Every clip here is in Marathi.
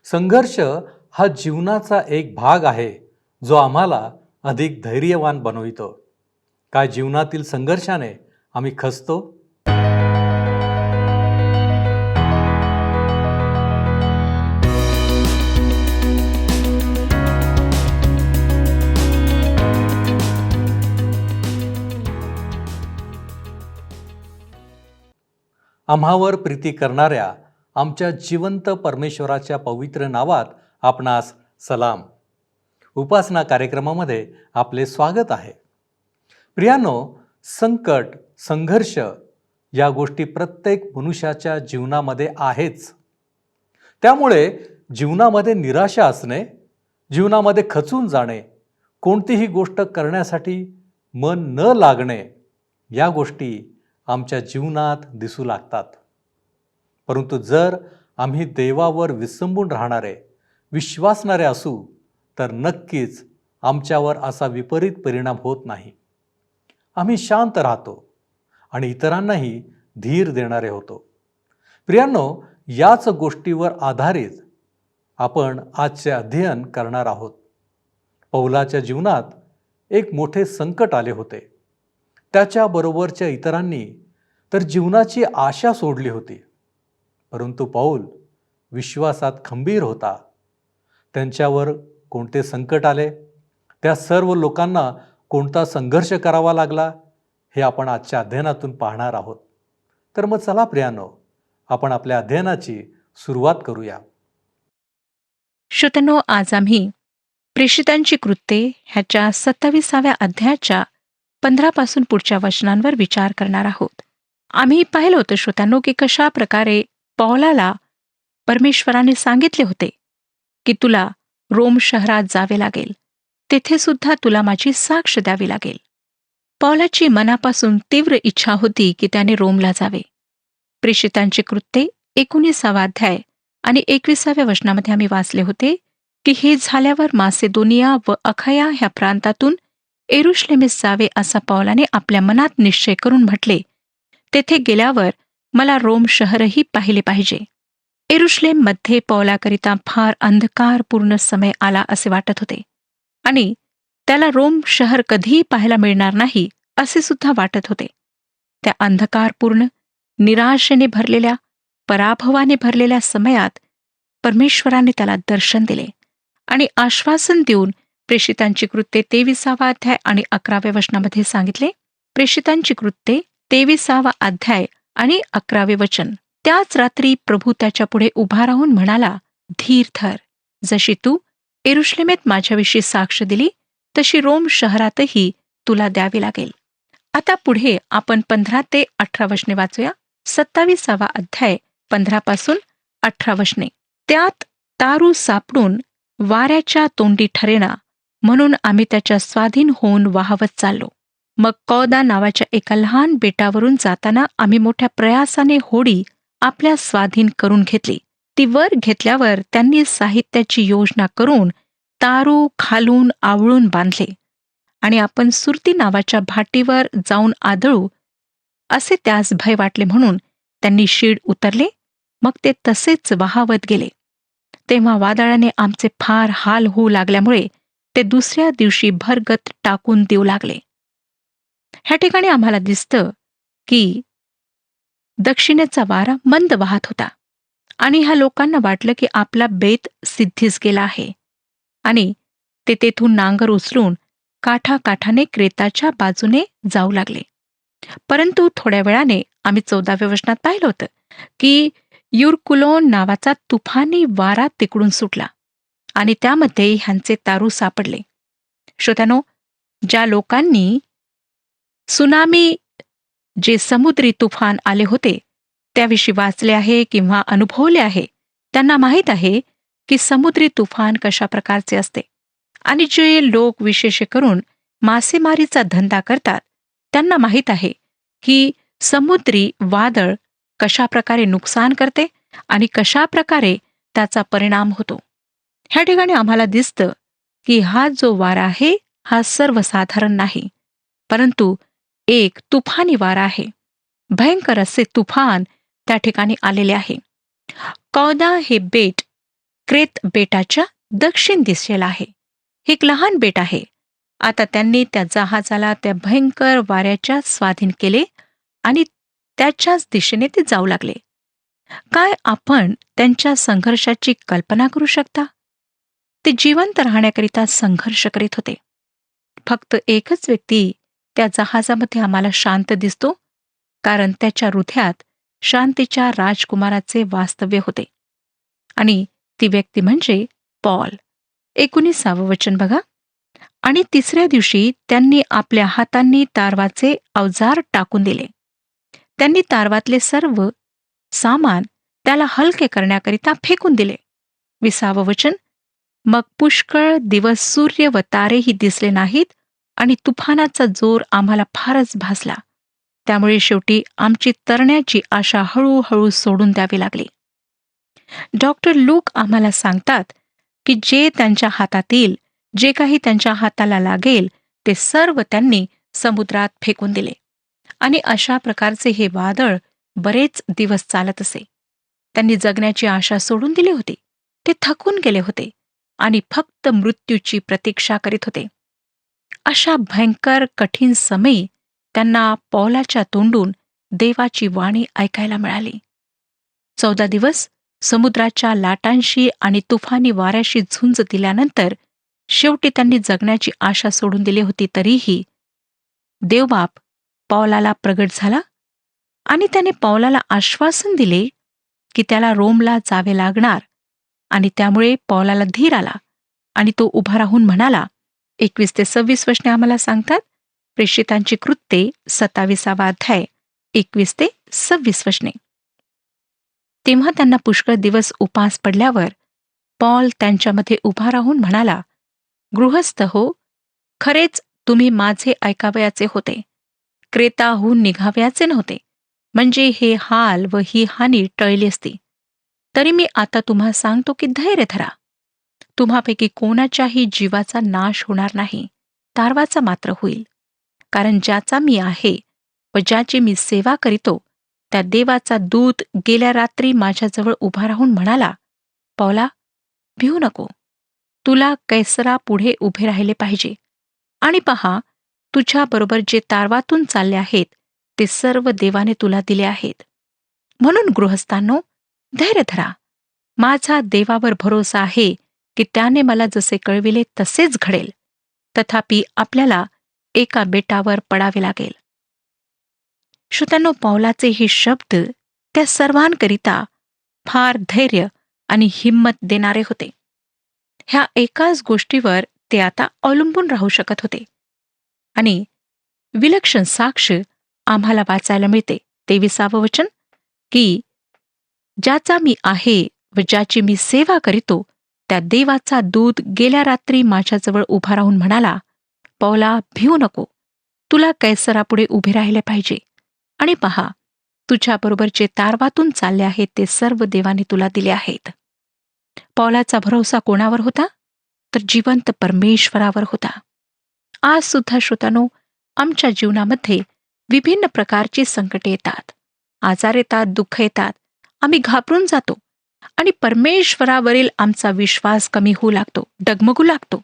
संघर्ष हा जीवनाचा एक भाग आहे जो आम्हाला अधिक धैर्यवान बनवितो. काय जीवनातील संघर्षाने आम्ही खचतो? आम्हावर प्रीती करणाऱ्या आमच्या जिवंत परमेश्वराच्या पवित्र नावात आपणास सलाम. उपासना कार्यक्रमामध्ये आपले स्वागत आहे. प्रियानो, संकट, संघर्ष या गोष्टी प्रत्येक मनुष्याच्या जीवनामध्ये आहेच. त्यामुळे जीवनामध्ये निराशा असणे, जीवनामध्ये खचून जाणे, कोणतीही गोष्ट करण्यासाठी मन न लागणे, या गोष्टी आमच्या जीवनात दिसू लागतात. परंतु जर आम्ही देवावर विसंबून राहणारे, विश्वासणारे असू तर नक्कीच आमच्यावर असा विपरीत परिणाम होत नाही. आम्ही शांत राहतो आणि इतरांनाही धीर देणारे होतो. प्रियांनो, याच गोष्टीवर आधारित आपण आजचे अध्ययन करणार आहोत. पौलाच्या जीवनात एक मोठे संकट आले होते. त्याच्याबरोबरच्या इतरांनी तर जीवनाची आशा सोडली होती. परंतु पौल विश्वासात खंबीर होता. त्यांच्यावर कोणते संकट आले, त्या सर्व लोकांना कोणता संघर्ष करावा लागला, हे आपण आजच्या अध्ययनातून पाहणार आहोत. तर मग चला प्रियानो, आपण आपल्या अध्ययनाची सुरुवात करूया. श्रोत्यांनो, आज आम्ही प्रेषितांची कृत्ये ह्याच्या 27व्या अध्यायाच्या 15 पासून पुढच्या वचनांवर विचार करणार आहोत. आम्ही पाहिलं होतं श्रोत्यांनो की कशा प्रकारे पौलाला परमेश्वराने सांगितले होते की तुला रोम शहरात जावे लागेल, तेथे सुद्धा तुला माझी साक्ष द्यावी लागेल. पौलाची मनापासून तीव्र इच्छा होती की त्याने रोमला जावे. प्रेषितांची कृत्ये 19 अध्याय आणि 21व्या वचनामध्ये आम्ही वाचले होते की हे झाल्यावर मासेदोनिया व अखया ह्या प्रांतातून एरुशलेमेस जावे असा पौलाने आपल्या मनात निश्चय करून म्हटले. तेथे गेल्यावर मला रोम शहरही पाहिले पाहिजे. एरुशलेममध्ये पौलाकरिता फार अंधकारपूर्ण समय आला असे वाटत होते आणि त्याला रोम शहर कधीही पाहायला मिळणार नाही असे सुद्धा वाटत होते. त्या अंधकारपूर्ण, निराशेने भरलेल्या, पराभवाने भरलेल्या समयात परमेश्वराने त्याला दर्शन दिले आणि आश्वासन देऊन प्रेषितांची कृत्ये 23 अध्याय आणि 11व्या वचनामध्ये सांगितले. प्रेषितांची कृत्ये 23 अध्याय आणि 11वे वचन. त्याच रात्री प्रभू त्याच्यापुढे उभा राहून म्हणाला, धीर धर, जशी तू एरुशलेमेत माझ्याविषयी साक्ष दिली तशी रोम शहरातही तुला द्यावी लागेल. आता पुढे आपण 15 ते 18 वचने वाचूया. 27 अध्याय 15 पासून 18 वचने. त्यात तारू सापडून वाऱ्याच्या तोंडी ठरेना म्हणून आम्ही त्याच्या स्वाधीन होऊन वाहवत चाललो. मग कौदा नावाच्या एका लहान बेटावरून जाताना आम्ही मोठ्या प्रयासाने होडी आपल्या स्वाधीन करून घेतली. ती वर घेतल्यावर त्यांनी साहित्याची योजना करून तारू खालून आवळून बांधले आणि आपण सुरती नावाच्या भाटीवर जाऊन आदळू असे त्यास भय वाटले म्हणून त्यांनी शीड उतरले. मग ते तसेच वाहावत गेले. तेव्हा वादळाने आमचे फार हाल होऊ लागल्यामुळे ते दुसऱ्या दिवशी भरगत टाकून देऊ लागले. ह्या ठिकाणी आम्हाला दिसतं की दक्षिणेचा वारा मंद वाहत होता आणि ह्या लोकांना वाटलं की आपला बेत सिद्धीस गेला आहे आणि ते तेथून नांगर उचलून काठाकाठाने क्रेताच्या बाजूने जाऊ लागले. परंतु थोड्या वेळाने आम्ही 14व्या वचनात पाहिलं होतं की युरकुलोन नावाचा तुफानी वारा तिकडून सुटला आणि त्यामध्ये ह्यांचे तारू सापडले. श्रोत्यानो, ज्या लोकांनी सुनामी जे समुद्री तुफान आले होते त्याविषयी वाचले आहे किंवा अनुभवले आहे, त्यांना माहीत आहे की समुद्री तुफान कशा प्रकारचे असते आणि जे लोक विशेष करून मासेमारीचा धंदा करतात त्यांना माहीत आहे की समुद्री वादळ कशा प्रकारे नुकसान करते आणि कशा प्रकारे त्याचा परिणाम होतो. ह्या ठिकाणी आम्हाला दिसतं की हा जो वारा आहे हा सर्वसाधारण नाही, परंतु एक तुफानी वारा आहे. भयंकर असे तुफान त्या ठिकाणी आलेले आहे. कौदा हे बेट क्रेत बेटाच्या दक्षिण दिशेला आहे. हे एक लहान बेट आहे. आता त्यांनी त्या जहाजाला त्या भयंकर वाऱ्याच्या स्वाधीन केले आणि त्याच्याच दिशेने ते जाऊ लागले. काय आपण त्यांच्या संघर्षाची कल्पना करू शकता? ते जिवंत राहण्याकरिता संघर्ष करीत होते. फक्त एकच व्यक्ती त्या जहाजामध्ये आम्हाला शांत दिसतो, कारण त्याच्या हृदयात शांतीच्या राजकुमाराचे वास्तव्य होते. आणि ती व्यक्ती म्हणजे पॉल. 19 वचन बघा. आणि तिसऱ्या दिवशी त्यांनी आपल्या हातांनी तारवाचे अवजार टाकून दिले. त्यांनी तारवातले सर्व सामान त्याला हलके करण्याकरिता फेकून दिले. 20 वचन. मग पुष्कळ दिवस सूर्य व तारेही दिसले नाहीत आणि तुफानाचा जोर आम्हाला फारच भासला. त्यामुळे शेवटी आमची तरण्याची आशा हळूहळू सोडून द्यावी लागली. डॉक्टर लूक आम्हाला सांगतात की जे काही त्यांच्या हाताला लागेल ते सर्व त्यांनी समुद्रात फेकून दिले. आणि अशा प्रकारचे हे वादळ बरेच दिवस चालत असे. त्यांनी जगण्याची आशा सोडून दिली होती. ते थकून गेले होते आणि फक्त मृत्यूची प्रतीक्षा करीत होते. अशा भयंकर कठीण समयी त्यांना पौलाच्या तोंडून देवाची वाणी ऐकायला मिळाली. 14 दिवस समुद्राच्या लाटांशी आणि तुफानी वाऱ्याशी झुंज दिल्यानंतर शेवटी त्यांनी जगण्याची आशा सोडून दिली होती. तरीही देवबाप पौलाला प्रगट झाला आणि त्याने पौलाला आश्वासन दिले की त्याला रोमला जावे लागणार. आणि त्यामुळे पौलाला धीर आला आणि तो उभा राहून म्हणाला. 21 ते 26 वचने आम्हाला सांगतात. प्रेषितांची कृत्ये 27 अध्याय 21 ते 26 वचने. तेव्हा त्यांना पुष्कळ दिवस उपास पडल्यावर पॉल त्यांच्यामध्ये उभा राहून म्हणाला, गृहस्थ हो, खरेच तुम्ही माझे ऐकावयाचे होते. क्रेताहून निघावयाचे नव्हते, म्हणजे हे हाल व ही हानी टळली असती. तरी मी आता तुम्हा सांगतो की धैर्य धरा. तुम्हापैकी कोणाच्याही जीवाचा नाश होणार नाही, तारवाचा मात्र होईल. कारण ज्याचा मी आहे व ज्याची मी सेवा करीतो त्या देवाचा दूत गेल्या रात्री माझ्याजवळ उभा राहून म्हणाला, पौला, भिवू नको. तुला कैसरा पुढे उभे राहिले पाहिजे. आणि पहा, तुझ्याबरोबर जे तारवातून चालले आहेत ते सर्व देवाने तुला दिले आहेत. म्हणून गृहस्थांनो, धैर्य धरा. माझा देवावर भरोसा आहे की त्याने मला जसे कळविले तसेच घडेल. तथापि आपल्याला एका बेटावर पडावे लागेल. श्रोत्यांनो, पौलाचे हे शब्द त्या सर्वांकरिता फार धैर्य आणि हिंमत देणारे होते. ह्या एकाच गोष्टीवर ते आता अवलंबून राहू शकत होते. आणि विलक्षण साक्ष आम्हाला वाचायला मिळते. 23 वचन की ज्याचा मी आहे व ज्याची मी सेवा करीतो त्या देवाचा दूत गेल्या रात्री माझ्याजवळ उभा राहून म्हणाला, पौला, भिवू नको. तुला कैसरापुढे उभे राहिले पाहिजे. आणि पहा, तुझ्याबरोबर जे तारवातून चालले आहेत ते सर्व देवाने तुला दिले आहेत. पौलाचा भरोसा कोणावर होता? तर जिवंत परमेश्वरावर होता. आज सुद्धा श्रोतानो, आमच्या जीवनामध्ये विभिन्न प्रकारची संकटे येतात, आजार येतात, दुःख येतात. आम्ही घाबरून जातो आणि परमेश्वरावरील आमचा विश्वास कमी होऊ लागतो, डगमगू लागतो.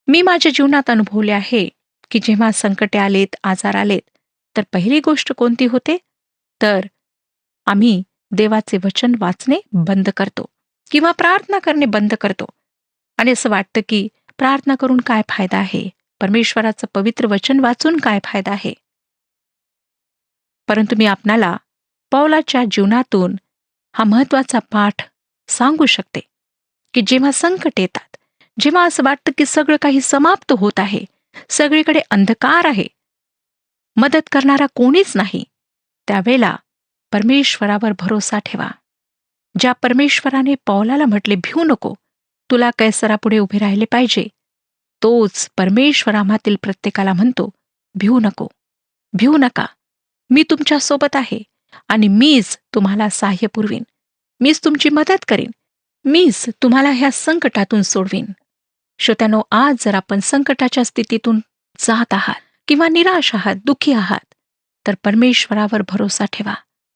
मी माझ्या जीवनात अनुभवले आहे की जेव्हा संकटे आलेत, आजार आलेत, तर पहिली गोष्ट कोणती होते? तर आम्ही देवाचे वचन वाचणे बंद करतो किंवा प्रार्थना करणे बंद करतो. आणि असं वाटतं की प्रार्थना करून काय फायदा आहे? परमेश्वराचं पवित्र वचन वाचून काय फायदा आहे? परंतु मी आपणाला पौलाच्या जीवनातून हा महत्वाचा पाठ सांगू शकते की जेव्हा संकट येतात, जेव्हा असं वाटतं की सगळं काही समाप्त होत आहे, सगळीकडे अंधकार आहे, मदत करणारा कोणीच नाही, त्यावेळेला परमेश्वरावर भरोसा ठेवा. ज्या परमेश्वराने पौलाला म्हटले, भिवू नको, तुला कैसरापुढे उभे राहिले पाहिजे, तोच परमेश्वर आम्हातील प्रत्येकाला म्हणतो, भिवू नको, भिवू नका. मी तुमच्या सोबत आहे आणि मीच तुम्हाला सहाय्य पुरवीन. मीच तुमची मदत करीन. मीच तुम्हाला ह्या संकटातून सोडवीन. श्रोत्यानो, आज जर आपण संकटाच्या स्थितीतून जात आहात किंवा निराश आहात, दुःखी आहात, तर परमेश्वरावर भरोसा ठेवा.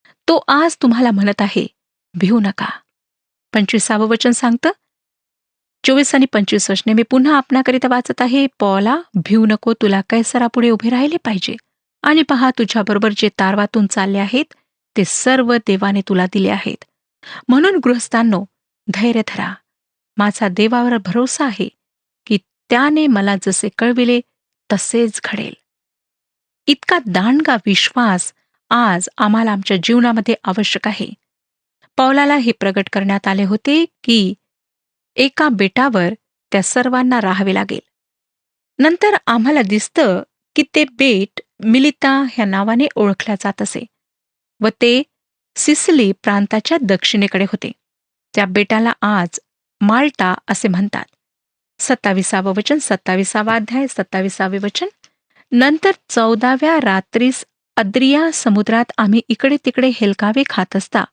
तो आज तुम्हाला म्हणत आहे, भिवू नका. 25 वचन सांगतं, 24 आणि 25 वचने मी पुन्हा आपणाकरिता वाचत आहे. पौला, भिऊ नको, तुला कैसरापुढे उभे राहिले पाहिजे. आणि पहा, तुझ्याबरोबर जे तारवातून चालले आहेत ते सर्व देवाने तुला दिले आहेत. म्हणून गृहस्थांनो, धैर्य धरा. माझा देवावर भरोसा आहे की त्याने मला जसे कळविले तसेच घडेल. इतका दांडगा विश्वास आज आम्हाला आमच्या जीवनामध्ये आवश्यक आहे. पौलाला हे प्रगट करण्यात आले होते की एका बेटावर त्या सर्वांना राहावे लागेल. नंतर आम्हाला दिसतं की ते बेट मिलिता ह्या नावाने ओळखल्या जात असे व ते सिसिली प्रांताच्या दक्षिणेकडे होते. त्या बेटाला आज माल्टा असे म्हणतात. 27 वचन, 27 अध्याय, 27 वचन. नंतर 14व्या रात्रीस अद्रिया समुद्रात आम्ही इकडे तिकडे हेलकावे खात असता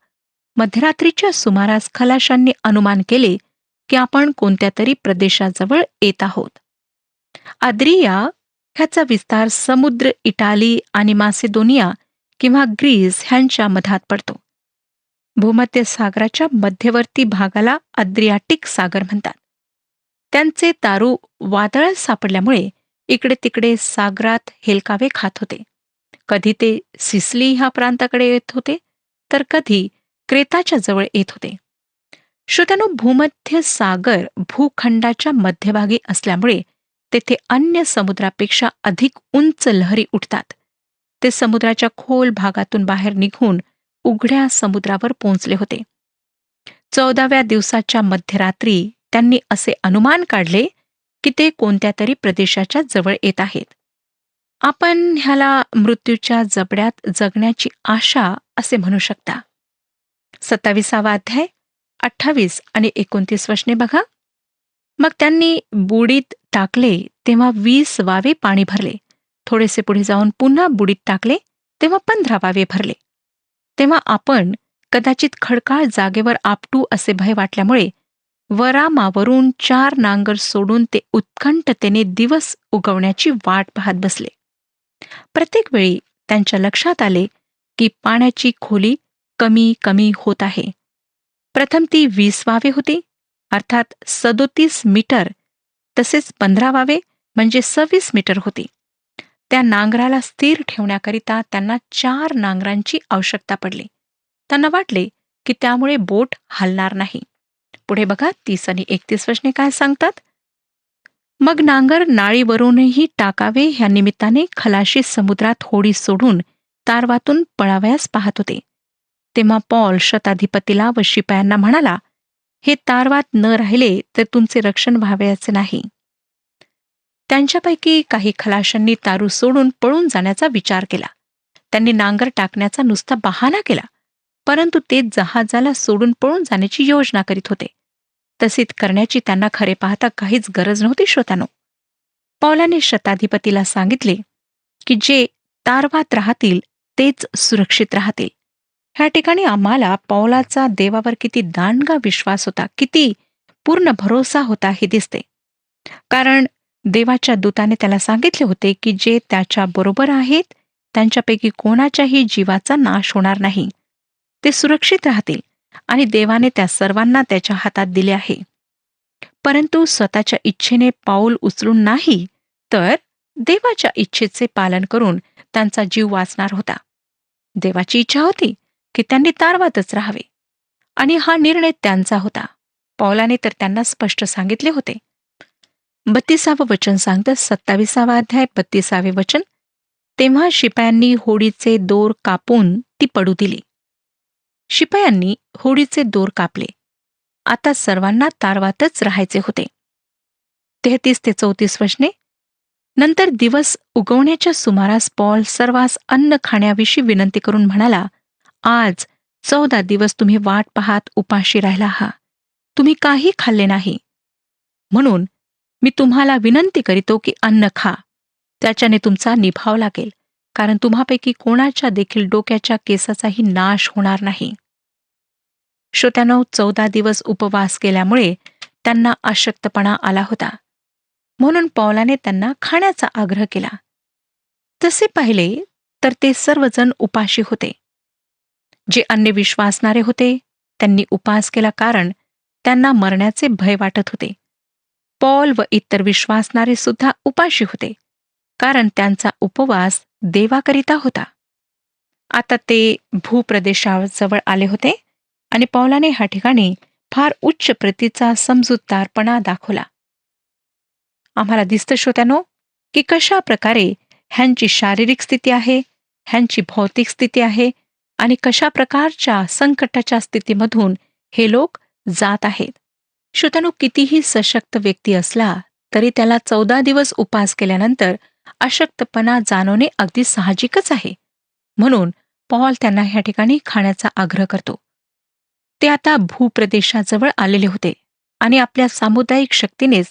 मध्यरात्रीच्या सुमारास खलाशांनी अनुमान केले की आपण कोणत्या तरी प्रदेशाजवळ येत आहोत. अद्रिया ह्याचा विस्तार समुद्र इटाली आणि मासेदोनिया किंवा ग्रीस ह्यांच्या मधात पडतो. भूमध्य सागराच्या मध्यवर्ती भागाला अद्रियाटिक सागर म्हणतात. त्यांचे तारू वादळात सापडल्यामुळे इकडे तिकडे सागरात हेलकावे खात होते. कधी ते सिसली ह्या प्रांताकडे येत होते तर कधी क्रेताच्या जवळ येत होते. श्रोत्यानो, भूमध्य सागर भूखंडाच्या मध्यभागी असल्यामुळे तेथे अन्य समुद्रापेक्षा अधिक उंच लहरी उठतात. ते समुद्राच्या खोल भागातून बाहेर निघून उघड्या समुद्रावर पोहोचले होते. 14व्या दिवसाच्या मध्यरात्री त्यांनी असे अनुमान काढले की ते कोणत्या तरी प्रदेशाच्या जवळ येत आहेत. आपण ह्याला मृत्यूच्या जबड्यात जगण्याची आशा असे म्हणू शकता. 27 अध्याय, 28 आणि 29 वचने बघा. मग त्यांनी बुडीत टाकले तेव्हा 20 वावे पाणी भरले. थोडेसे पुढे जाऊन पुन्हा बुडीत टाकले तेव्हा 15 वावे भरले. तेव्हा आपण कदाचित खडकाळ जागेवर आपटू असे भय वाटल्यामुळे वरामावरून 4 नांगर सोडून ते उत्कंठतेने दिवस उगवण्याची वाट पाहत बसले. प्रत्येक वेळी त्यांच्या लक्षात आले की पाण्याची खोली कमी कमी होत आहे. प्रथम ती 20 वावे होती, अर्थात 37 मीटर, तसेच 15 वावे म्हणजे 26 मीटर होती. त्या नांगराला स्थिर ठेवण्याकरिता त्यांना 4 नांगरांची आवश्यकता पडली. त्यांना वाटले की त्यामुळे बोट हलणार नाही. पुढे बघा, 30 आणि 31 वचने काय सांगतात. मग नांगर नाळीवरूनही टाकावे ह्या निमित्ताने खलाशी समुद्रात होडी सोडून तारवातून पळावयास पाहत होते. तेव्हा पौल शताधिपतीला व शिपायांना म्हणाला, हे तारवात न राहिले तर तुमचे रक्षण व्हावयाचे नाही. त्यांच्यापैकी काही खलाशांनी तारू सोडून पळून जाण्याचा विचार केला. त्यांनी नांगर टाकण्याचा नुसता बहाणा केला, परंतु ते जहाजाला सोडून पळून जाण्याची योजना करीत होते. तसेच करण्याची त्यांना खरे पाहता काहीच गरज नव्हती. श्रोत्यानो, पौलाने शताधिपतीला सांगितले की जे तारवात राहतील तेच सुरक्षित राहतील. ह्या ठिकाणी आम्हाला पौलाचा देवावर किती दांडगा विश्वास होता, किती पूर्ण भरोसा होता हे दिसते. कारण देवाच्या दूताने त्याला सांगितले होते की जे त्याच्या बरोबर आहेत त्यांच्यापैकी कोणाच्याही जीवाचा नाश होणार नाही. ते सुरक्षित राहतील आणि देवाने त्या सर्वांना त्याच्या हातात दिले आहे. परंतु स्वतःच्या इच्छेने पाऊल उचलून नाही, तर देवाच्या इच्छेचे पालन करून त्यांचा जीव वाचणार होता. देवाची इच्छा होती की त्यांनी तारवातच राहावे आणि हा निर्णय त्यांचा होता. पौलाने तर त्यांना स्पष्ट सांगितले होते. 32 वचन सांगतं, 27 अध्याय, 32 वचन. तेव्हा शिपायांनी होडीचे दोर कापून ती पडू दिली. शिपायांनी होडीचे दोर कापले. आता सर्वांना तारवातच राहायचे होते. 33 ते 34 वचने. नंतर दिवस उगवण्याच्या सुमारास पौल सर्वांस अन्न खाण्याविषयी विनंती करून म्हणाला, आज 14 दिवस तुम्ही वाट पाहात उपाशी राहिला आहात. तुम्ही काही खाल्ले नाही. म्हणून मी तुम्हाला विनंती करीतो की अन्न खा. त्याच्याने तुमचा निभाव लागेल, कारण तुम्हापैकी कोणाच्या देखील डोक्याच्या केसाचाही नाश होणार नाही. श्रोत्यानो, 14 दिवस उपवास केल्यामुळे त्यांना अशक्तपणा आला होता. म्हणून पौलाने त्यांना खाण्याचा आग्रह केला. तसे पाहिले तर ते सर्वजण उपाशी होते. जे अन्य विश्वासणारे होते त्यांनी उपास केला, कारण त्यांना मरण्याचे भय वाटत होते. पौल व इतर विश्वासणारे सुद्धा उपाशी होते, कारण त्यांचा उपवास देवाकरिता होता. आता ते भूप्रदेशाजवळ आले होते आणि पौलाने ह्या ठिकाणी फार उच्च प्रतीचा समजूतदारपणा दाखवला. आम्हाला दिसतं श्रोत्यानो, की कशा प्रकारे ह्यांची शारीरिक स्थिती आहे, ह्यांची भौतिक स्थिती आहे आणि कशा प्रकारच्या संकटाच्या स्थितीमधून हे लोक जात आहेत. श्रोत्यानो, कितीही सशक्त व्यक्ती असला तरी त्याला 14 दिवस उपास केल्यानंतर अशक्तपणा जाणवणे अगदी साहजिकच आहे. म्हणून पौल त्यांना ह्या ठिकाणी खाण्याचा आग्रह करतो. ते आता भूप्रदेशाजवळ आलेले होते आणि आपल्या सामुदायिक शक्तीनेच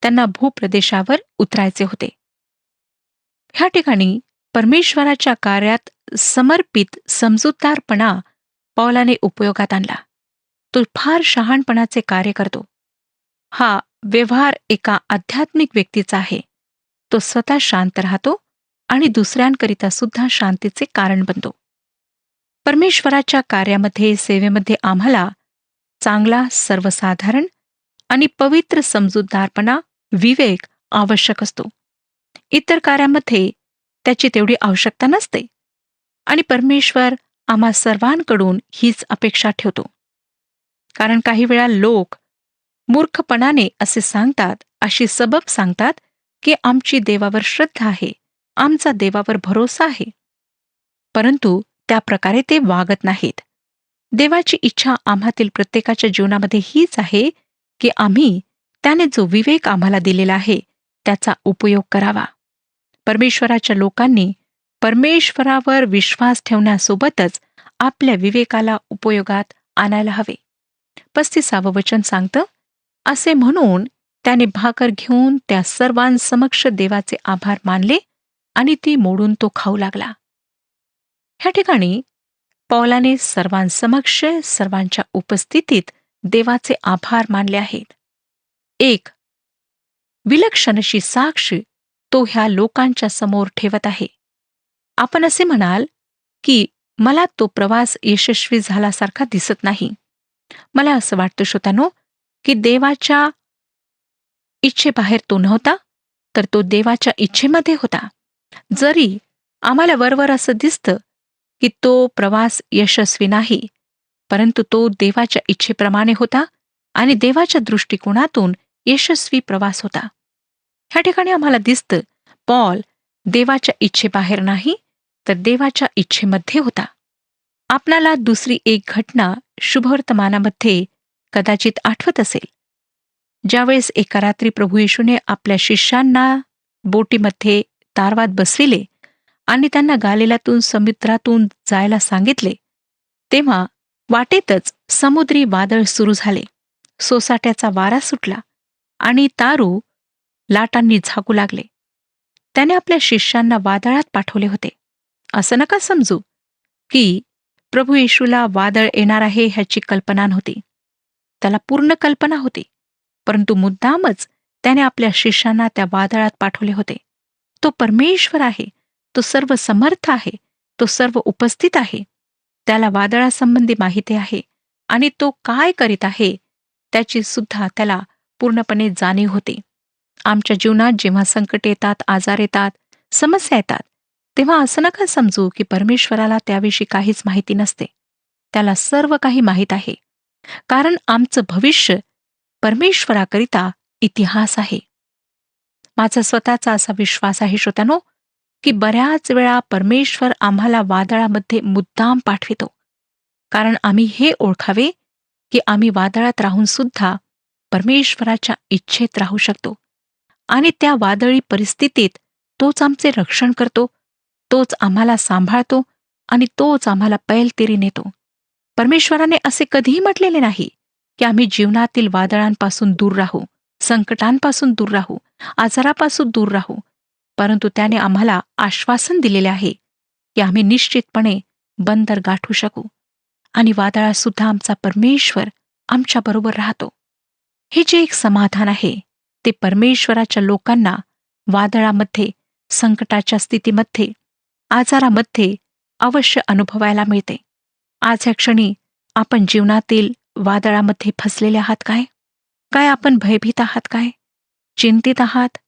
त्यांना भूप्रदेशावर उतरायचे होते. ह्या ठिकाणी परमेश्वराच्या कार्यात समर्पित समजूतदारपणा पौलाने उपयोगात आणला. तो फार शहाणपणाचे कार्य करतो. हा व्यवहार एका आध्यात्मिक व्यक्तीचा आहे. तो स्वतः शांत राहतो आणि दुसऱ्यांकरिता सुद्धा शांतीचे कारण बनतो. परमेश्वराच्या कार्यामध्ये, सेवेमध्ये आम्हाला चांगला, सर्वसाधारण आणि पवित्र समजूतदारपणा, विवेक आवश्यक असतो. इतर कार्यामध्ये त्याची तेवढी आवश्यकता नसते आणि परमेश्वर आम्हा सर्वांकडून हीच अपेक्षा ठेवतो. कारण काही वेळा लोक मूर्खपणाने असे सांगतात, अशी सबब सांगतात की आमची देवावर श्रद्धा आहे, आमचा देवावर भरोसा आहे. परंतु त्या प्रकारे ते वागत नाहीत. देवाची इच्छा आम्हातील प्रत्येकाच्या जीवनामध्ये हीच आहे की आम्ही त्याने जो विवेक आम्हाला दिलेला आहे त्याचा उपयोग करावा. परमेश्वराच्या लोकांनी परमेश्वरावर विश्वास ठेवण्यासोबतच आपल्या विवेकाला उपयोगात आणायला हवे. 35 वचन सांगतं, असे म्हणून त्याने भाकर घेऊन त्या सर्वांसमक्ष देवाचे आभार मानले आणि ती मोडून तो खाऊ लागला. ह्या ठिकाणी पौलाने सर्वांसमक्ष, सर्वांच्या उपस्थितीत देवाचे आभार मानले आहेत. एक विलक्षण अशी साक्ष तो ह्या लोकांच्या समोर ठेवत आहे. आपण असे म्हणाल की मला तो प्रवास यशस्वी झाल्यासारखा दिसत नाही. मला असं वाटतं श्रोत्यानो, की देवाच्या इच्छेबाहेर तो नव्हता, तर तो देवाच्या इच्छेमध्ये होता. जरी आम्हाला वरवर असं दिसतं की तो प्रवास यशस्वी नाही, परंतु तो देवाच्या इच्छेप्रमाणे होता आणि देवाच्या दृष्टिकोनातून यशस्वी प्रवास होता. ह्या ठिकाणी आम्हाला दिसतं पौल देवाच्या इच्छेबाहेर नाही, तर देवाच्या इच्छेमध्ये होता. आपणाला दुसरी एक घटना शुभवर्तमानामध्ये कदाचित आठवत असेल. ज्यावेळेस एका रात्री प्रभू येशूने आपल्या शिष्यांना बोटीमध्ये तारवात बसविले आणि त्यांना गालिलातून समुद्रातून जायला सांगितले, तेव्हा वाटेतच समुद्री वादळ सुरू झाले. सोसाट्याचा वारा सुटला आणि तारू लाटांनी झाकू लागले. त्याने आपल्या शिष्यांना वादळात पाठवले होते. असं नका समजू की प्रभू येशूला वादळ येणार आहे ह्याची कल्पना नव्हती. त्याला पूर्ण कल्पना होती, परंतु मुद्दामच त्याने आपल्या शिष्यांना त्या वादळात पाठवले होते. तो परमेश्वर आहे, तो सर्व समर्थ आहे, तो सर्व उपस्थित आहे. त्याला वादळासंबंधी माहिती आहे आणि तो काय करीत आहे त्याची सुद्धा त्याला पूर्णपणे जाणीव होती. आमच्या जीवनात जेव्हा संकट येतात, आजार येतात, समस्या येतात, तेव्हा असं नका समजू की परमेश्वराला त्याविषयी काहीच माहिती नसते. त्याला सर्व काही माहीत आहे, कारण आमचं भविष्य परमेश्वराकरिता इतिहास आहे. माझा स्वतःचा असा विश्वास आहे श्रोत्यानो, की बऱ्याच वेळा परमेश्वर आम्हाला वादळामध्ये मुद्दाम पाठवितो, कारण आम्ही हे ओळखावे की आम्ही वादळात राहून सुद्धा परमेश्वराच्या इच्छेत राहू शकतो आणि त्या वादळी परिस्थितीत तोच आमचे रक्षण करतो, तोच आम्हाला सांभाळतो आणि तोच आम्हाला पैलतीरी नेतो. परमेश्वराने असे कधीही म्हटलेले नाही की आम्ही जीवनातील वादळांपासून दूर राहू, संकटांपासून दूर राहू, आजारापासून दूर राहू, परंतु त्याने आम्हाला आश्वासन दिलेले आहे की आम्ही निश्चितपणे बंदर गाठू शकू आणि वादळात सुद्धा आमचा परमेश्वर आमच्याबरोबर राहतो. हे जे एक समाधान आहे ते परमेश्वराच्या लोकांना वादळामध्ये, संकटाच्या स्थितीमध्ये, आजारामध्ये अवश्य अनुभवायला मिळते. आज ह्या क्षणी आपण जीवनातील वादळामध्ये फसलेले आहात काय? काय आपण भयभीत आहात काय? चिंतित आहात?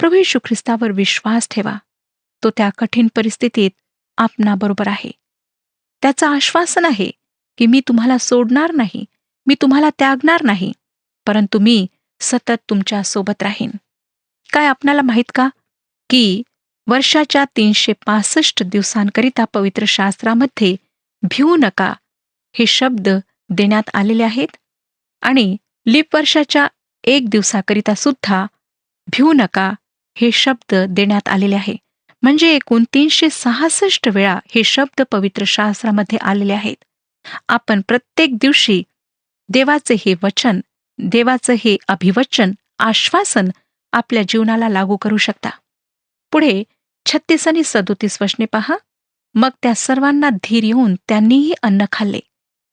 प्रभू येशू ख्रिस्तावर विश्वास ठेवा. तो त्या कठीण परिस्थितीत आपणाबरोबर आहे. त्याचं आश्वासन आहे की मी तुम्हाला सोडणार नाही, मी तुम्हाला त्यागणार नाही, परंतु मी सतत तुमच्या सोबत राहीन. काय आपणाला माहीत का की वर्षाच्या 365 दिवसांकरिता पवित्र शास्त्रामध्ये भिवू नका हे शब्द देण्यात आलेले आहेत आणि लीप वर्षाच्या 1 दिवसाकरिता सुद्धा भिवू नका हे शब्द देण्यात आलेले आहे. म्हणजे एकूण 366 वेळा हे शब्द पवित्र शास्त्रामध्ये आलेले आहेत. आपण प्रत्येक दिवशी देवाचे हे वचन, देवाचं हे अभिवचन, आश्वासन आपल्या जीवनाला लागू करू शकता. पुढे 36 आणि 37 वचने पहा. मग त्या सर्वांना धीर येऊन त्यांनीही अन्न खाल्ले.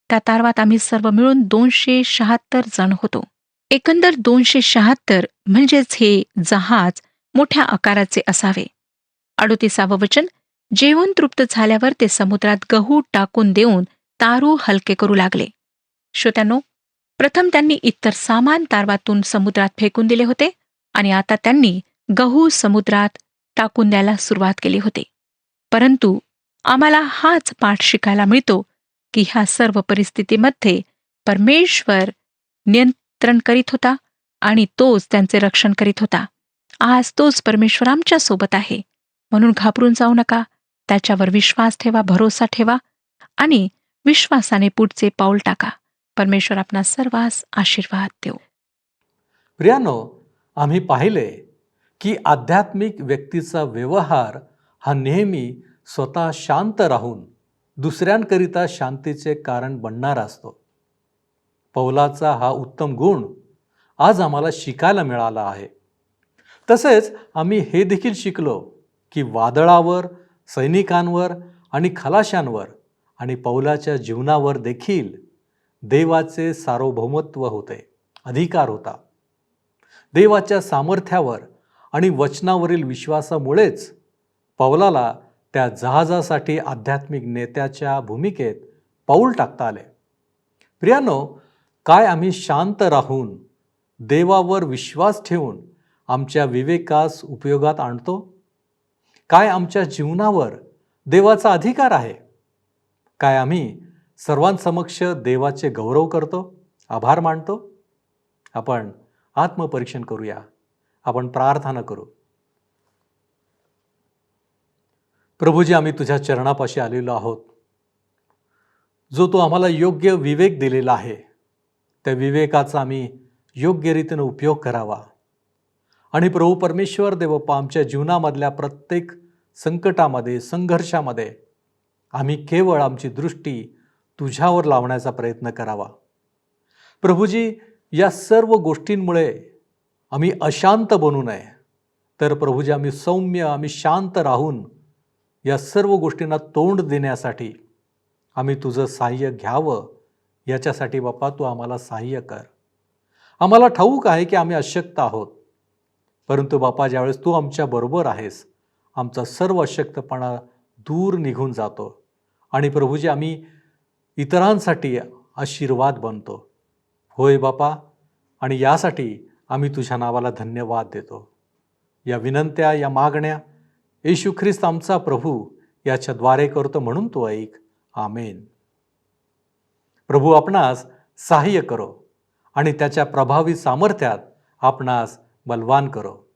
त्या तारवात आम्ही सर्व मिळून 276 जण होतो. एकंदर 276 म्हणजेच हे जहाज मोठ्या आकाराचे असावे. 38 वचन. जेवण तृप्त झाल्यावर ते समुद्रात गहू टाकून देऊन तारू हलके करू लागले. श्रोत्यांनो, प्रथम त्यांनी इतर सामान तारवातून समुद्रात फेकून दिले होते आणि आता त्यांनी गहू समुद्रात टाकून द्यायला सुरुवात केली होती. परंतु आम्हाला हाच पाठ शिकायला मिळतो की ह्या सर्व परिस्थितीमध्ये परमेश्वर नियंत्रण करीत होता आणि तोच त्यांचे रक्षण करीत होता. आज तोच परमेश्वर आमच्या सोबत आहे. म्हणून घाबरून जाऊ नका. त्याच्यावर विश्वास ठेवा, भरोसा ठेवा आणि विश्वासाने पुढचे पाऊल टाका. परमेश्वर आपणा सर्वांस आशीर्वाद देव. प्रियानो, आम्ही पाहिले की आध्यात्मिक व्यक्तीचा व्यवहार हा नेहमी स्वतः शांत राहून दुसऱ्यांकरिता शांतीचे कारण बनणारा असतो. पौलाचा हा उत्तम गुण आज आम्हाला शिकायला मिळाला आहे. तसेच आम्ही हे देखील शिकलो की वादळावर, सैनिकांवर आणि खलाशांवर आणि पौलाच्या जीवनावर देखील देवाचे सार्वभौमत्व होते, अधिकार होता. देवाच्या सामर्थ्यावर आणि वचनावरील विश्वासामुळेच पौलाला त्या जहाजासाठी आध्यात्मिक नेत्याच्या भूमिकेत पाऊल टाकता आले. प्रियानो, काय आम्ही शांत राहून देवावर विश्वास ठेवून आमच्या विवेकास उपयोगात आणतो? काय आमच्या जीवनावर देवाचा अधिकार आहे? काय आम्ही सर्वांसमक्ष देवाचे गौरव करतो, आभार मानतो? आपण आत्मपरीक्षण करूया. आपण प्रार्थना करू. प्रभूजी, आम्ही तुझ्या चरणापाशी आलेलो आहोत. जो तू आम्हाला योग्य विवेक दिलेला आहे, त्या विवेकाचा आम्ही योग्य रीतीने उपयोग करावा. आणि प्रभू परमेश्वर देवप्पा, आमच्या जीवनामधल्या प्रत्येक संकटामध्ये, संघर्षामध्ये आम्ही केवळ आमची दृष्टी तुझ्यावर लावण्याचा प्रयत्न करावा. प्रभूजी, या सर्व गोष्टींमुळे आम्ही अशांत बनू नये, तर प्रभूजी आम्ही सौम्य, आम्ही शांत राहून या सर्व गोष्टींना तोंड देण्यासाठी आम्ही तुझं सहाय्य घ्यावं. याच्यासाठी बाप्पा तू आम्हाला सहाय्य कर. आम्हाला ठाऊक आहे की आम्ही अशक्त आहोत, परंतु बाप्पा ज्यावेळेस तू आमच्या बरोबर आहेस, आमचा सर्व अशक्तपणा दूर निघून जातो आणि प्रभूजी आम्ही इतरांसाठी आशीर्वाद बनतो. होय बापा, आणि यासाठी आम्ही तुझ्या नावाला धन्यवाद देतो. या विनंत्या, या मागण्या येशू ख्रिस्त आमचा प्रभू याच्याद्वारे करतो, म्हणून तो ऐक. आमेन. प्रभू आपणास सहाय्य करो आणि त्याच्या प्रभावी सामर्थ्यात आपणास बलवान करो.